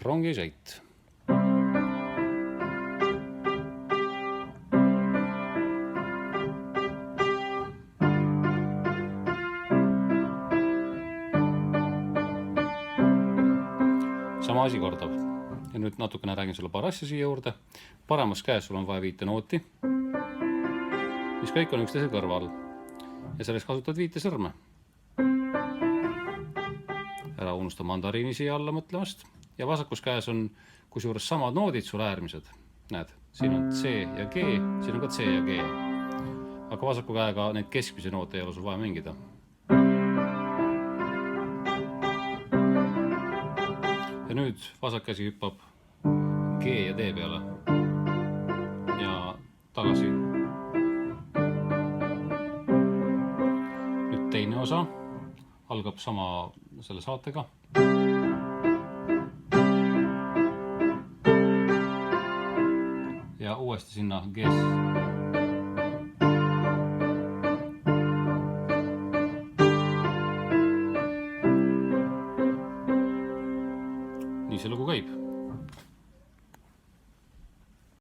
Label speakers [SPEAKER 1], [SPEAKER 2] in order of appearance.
[SPEAKER 1] rongisõit. Sama asi kordab. Ja nüüd natukene räägin sulle paar asja siia juurde. Paremas käes sul on vaja 5 nooti, mis kõik on üksteise kõrval. Ja selles kasutad 5 sõrme. Ära unusta mandariini siia alla mõtlemast. Ja vasakus käes on kusjuures samad noodid sul äärmised. Näed, siin on C ja G, siin on ka C ja G. Aga vasaku käega neid keskmise noote ei ole sul vaja mängida. Ja nüüd vasak käsi hüppab G ja D peale ja tagasi. Nüüd teine osa algab sama selle saatega. Ja uuesti sinna G-s. Nii see lugu käib.